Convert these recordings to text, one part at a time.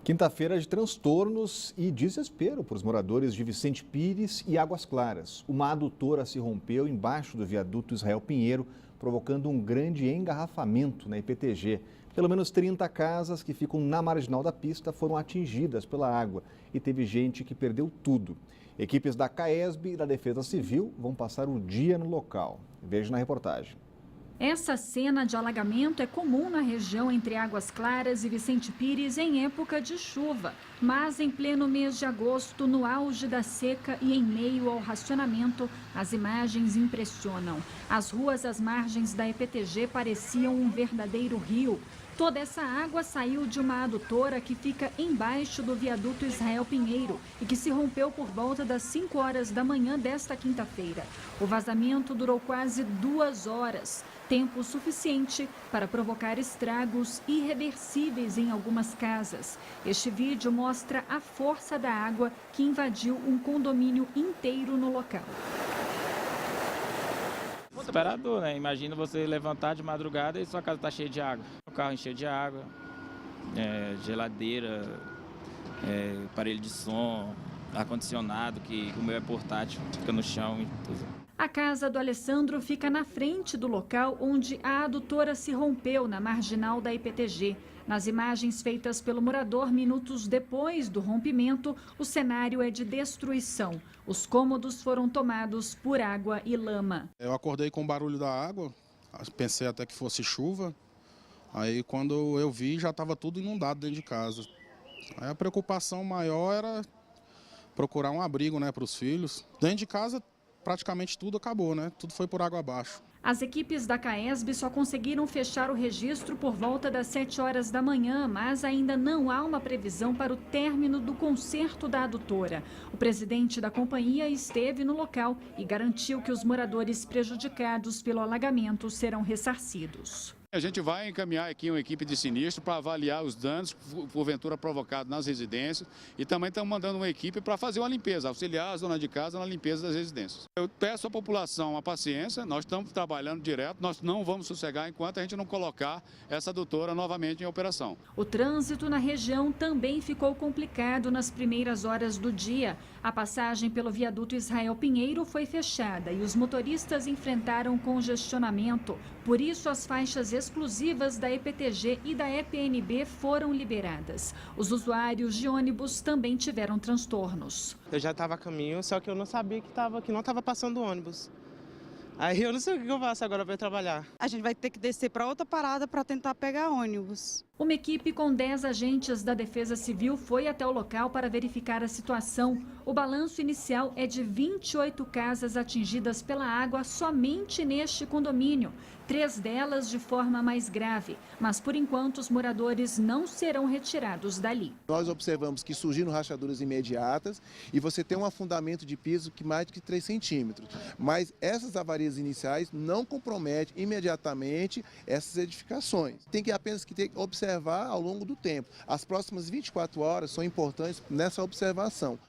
Quinta-feira de transtornos e desespero para os moradores de Vicente Pires e Águas Claras. Uma adutora se rompeu embaixo do viaduto Israel Pinheiro, provocando um grande engarrafamento na IPTG. Pelo menos 30 casas que ficam na marginal da pista foram atingidas pela água e teve gente que perdeu tudo. Equipes da CAESB e da Defesa Civil vão passar o dia no local. Veja na reportagem. Essa cena de alagamento é comum na região entre Águas Claras e Vicente Pires em época de chuva. Mas em pleno mês de agosto, no auge da seca e em meio ao racionamento, as imagens impressionam. As ruas às margens da EPTG pareciam um verdadeiro rio. Toda essa água saiu de uma adutora que fica embaixo do viaduto Israel Pinheiro e que se rompeu por volta das 5 horas da manhã desta quinta-feira. O vazamento durou quase 2 horas, tempo suficiente para provocar estragos irreversíveis em algumas casas. Este vídeo mostra a força da água que invadiu um condomínio inteiro no local. Desesperador, né? Imagina você levantar de madrugada e sua casa está cheia de água. O carro encheu de água, geladeira, aparelho de som, ar-condicionado, que o meu é portátil, fica no chão e tudo. A casa do Alessandro fica na frente do local onde a adutora se rompeu na marginal da IPTG. Nas imagens feitas pelo morador minutos depois do rompimento, o cenário é de destruição. Os cômodos foram tomados por água e lama. Eu acordei com o barulho da água, pensei até que fosse chuva. Aí quando eu vi já estava tudo inundado dentro de casa. Aí a preocupação maior era procurar um abrigo, né, para os filhos. Dentro de casa praticamente tudo acabou, né? Tudo foi por água abaixo. As equipes da CAESB só conseguiram fechar o registro por volta das 7 horas da manhã, mas ainda não há uma previsão para o término do conserto da adutora. O presidente da companhia esteve no local e garantiu que os moradores prejudicados pelo alagamento serão ressarcidos. A gente vai encaminhar aqui uma equipe de sinistro para avaliar os danos, porventura provocados nas residências, e também estamos mandando uma equipe para fazer uma limpeza, auxiliar as donas de casa na limpeza das residências. Eu peço à população a paciência, nós estamos trabalhando direto, nós não vamos sossegar enquanto a gente não colocar essa adutora novamente em operação. O trânsito na região também ficou complicado nas primeiras horas do dia. A passagem pelo viaduto Israel Pinheiro foi fechada e os motoristas enfrentaram congestionamento. Por isso, as faixas exclusivas da EPTG e da EPNB foram liberadas. Os usuários de ônibus também tiveram transtornos. Eu já estava a caminho, só que eu não sabia que não estava passando ônibus. Aí eu não sei o que eu faço agora para trabalhar. A gente vai ter que descer para outra parada para tentar pegar ônibus. Uma equipe com 10 agentes da Defesa Civil foi até o local para verificar a situação. O balanço inicial é de 28 casas atingidas pela água somente neste condomínio. 3 delas de forma mais grave, mas por enquanto os moradores não serão retirados dali. Nós observamos que surgiram rachaduras imediatas e você tem um afundamento de piso que mais de 3 centímetros. Mas essas avarias iniciais não comprometem imediatamente essas edificações. Tem que apenas observar ao longo do tempo. As próximas 24 horas são importantes nessa observação.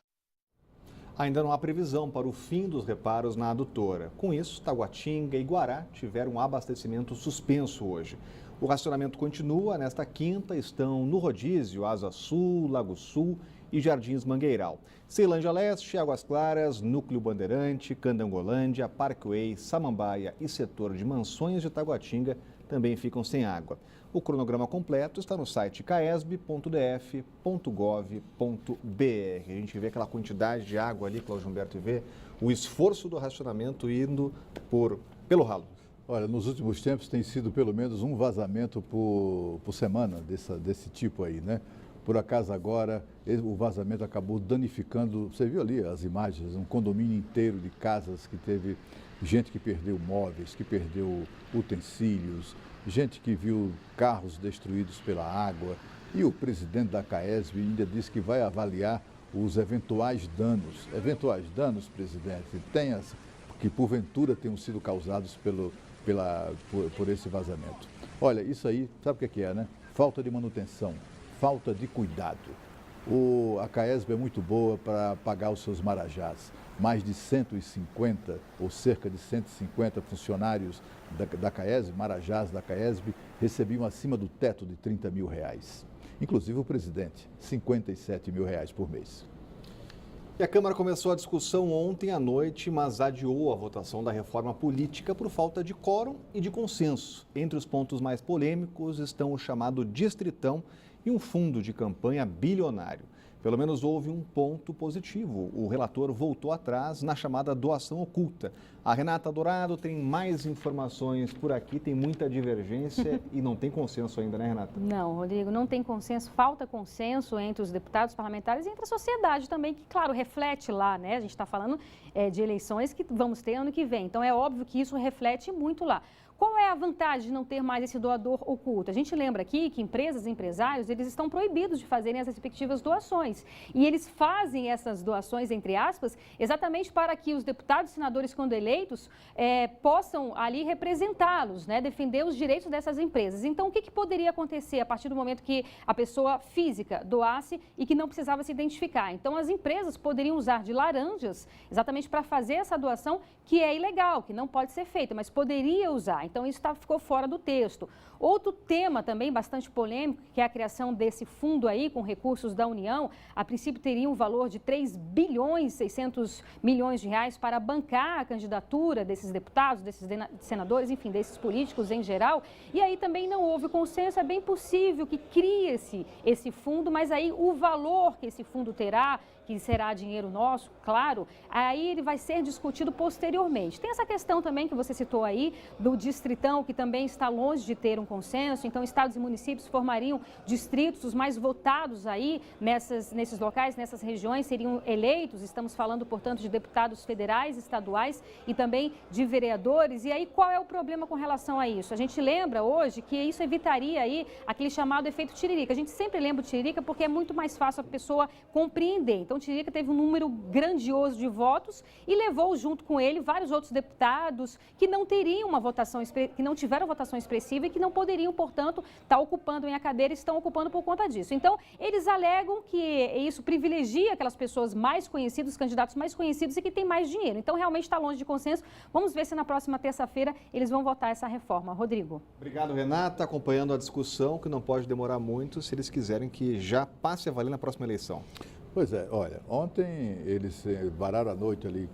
Ainda não há previsão para o fim dos reparos na adutora. Com isso, Taguatinga e Guará tiveram um abastecimento suspenso hoje. O racionamento continua. Nesta quinta estão no Rodízio, Asa Sul, Lago Sul e Jardins Mangueiral. Ceilândia Leste, Águas Claras, Núcleo Bandeirante, Candangolândia, Parkway, Samambaia e setor de Mansões de Taguatinga também ficam sem água. O cronograma completo está no site caesb.df.gov.br. A gente vê aquela quantidade de água ali, Cláudio Humberto, e vê o esforço do racionamento indo pelo ralo. Olha, nos últimos tempos tem sido pelo menos um vazamento por semana desse tipo aí, né? Por acaso agora o vazamento acabou danificando, você viu ali as imagens, um condomínio inteiro de casas que teve gente que perdeu móveis, que perdeu utensílios, gente que viu carros destruídos pela água. E o presidente da CAESB ainda disse que vai avaliar os eventuais danos. Eventuais danos, presidente, que porventura tenham sido causados por esse vazamento. Olha, isso aí, sabe o que é, né? Falta de manutenção, falta de cuidado. A CAESB é muito boa para pagar os seus marajás. Mais de 150 ou cerca de 150 funcionários da CAESB, marajás da CAESB, recebiam acima do teto de R$30 mil. Inclusive o presidente, R$57 mil por mês. E a Câmara começou a discussão ontem à noite, mas adiou a votação da reforma política por falta de quórum e de consenso. Entre os pontos mais polêmicos estão o chamado Distritão e um fundo de campanha bilionário. Pelo menos houve um ponto positivo. O relator voltou atrás na chamada doação oculta. A Renata Dourado tem mais informações por aqui, tem muita divergência e não tem consenso ainda, né, Renata? Não, Rodrigo, não tem consenso, falta consenso entre os deputados parlamentares e entre a sociedade também, que, claro, reflete lá, né? A gente está falando de eleições que vamos ter ano que vem, então é óbvio que isso reflete muito lá. Qual é a vantagem de não ter mais esse doador oculto? A gente lembra aqui que empresas e empresários, eles estão proibidos de fazerem as respectivas doações. E eles fazem essas doações, entre aspas, exatamente para que os deputados e senadores, quando eleitos, possam ali representá-los, né? Defender os direitos dessas empresas. Então, o que poderia acontecer a partir do momento que a pessoa física doasse e que não precisava se identificar? Então, as empresas poderiam usar de laranjas exatamente para fazer essa doação, que é ilegal, que não pode ser feita, mas poderia usar. Então, isso ficou fora do texto. Outro tema também bastante polêmico, que é a criação desse fundo aí com recursos da União, a princípio teria um valor de 3 bilhões 600 milhões de reais para bancar a candidatura desses deputados, desses senadores, enfim, desses políticos em geral. E aí também não houve consenso, é bem possível que crie-se esse fundo, mas aí o valor que esse fundo terá, que será dinheiro nosso, claro, aí ele vai ser discutido posteriormente. Tem essa questão também que você citou aí, do distritão, que também está longe de ter um consenso, então estados e municípios formariam distritos, os mais votados aí nesses locais, nessas regiões, seriam eleitos, estamos falando, portanto, de deputados federais, estaduais e também de vereadores. E aí, qual é o problema com relação a isso? A gente lembra hoje que isso evitaria aí aquele chamado efeito Tiririca. A gente sempre lembra do Tiririca porque é muito mais fácil a pessoa compreender. Então, Tiririca teve um número grandioso de votos e levou junto com ele vários outros deputados que não teriam uma votação, que não tiveram votação expressiva e que não poderiam, portanto, estar ocupando a cadeira e estão ocupando por conta disso. Então, eles alegam que isso privilegia aquelas pessoas mais conhecidas, os candidatos mais conhecidos e que têm mais dinheiro. Então, realmente está longe de consenso. Vamos ver se na próxima terça-feira eles vão votar essa reforma. Rodrigo. Obrigado, Renata. Acompanhando a discussão, que não pode demorar muito se eles quiserem que já passe a valer na próxima eleição. Pois é, olha, ontem eles vararam a noite ali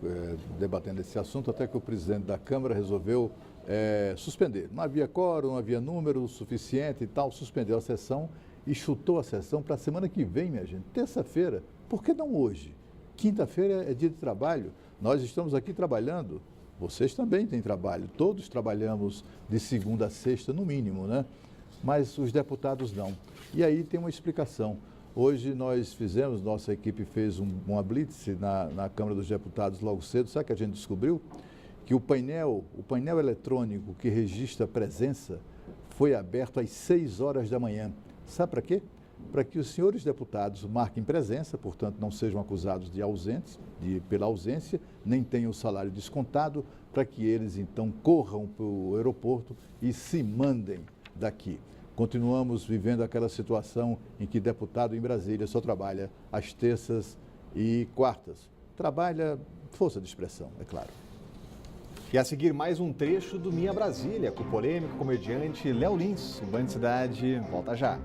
debatendo esse assunto, até que o presidente da Câmara resolveu suspender. Não havia quórum, não havia número suficiente e tal, suspendeu a sessão e chutou a sessão para a semana que vem, minha gente, terça-feira. Por que não hoje? Quinta-feira é dia de trabalho, nós estamos aqui trabalhando, vocês também têm trabalho, todos trabalhamos de segunda a sexta no mínimo, né? Mas os deputados não. E aí tem uma explicação. Hoje nós fizemos, nossa equipe fez uma blitz na Câmara dos Deputados logo cedo. Sabe o que a gente descobriu? Que o painel eletrônico que registra a presença foi aberto às 6 horas da manhã. Sabe para quê? Para que os senhores deputados marquem presença, portanto não sejam acusados de ausentes, pela ausência, nem tenham o salário descontado, para que eles então corram para o aeroporto e se mandem daqui. Continuamos vivendo aquela situação em que deputado em Brasília só trabalha às terças e quartas. Trabalha força de expressão, é claro. E a seguir mais um trecho do Minha Brasília, com o polêmico comediante Léo Lins. O Band Cidade volta já.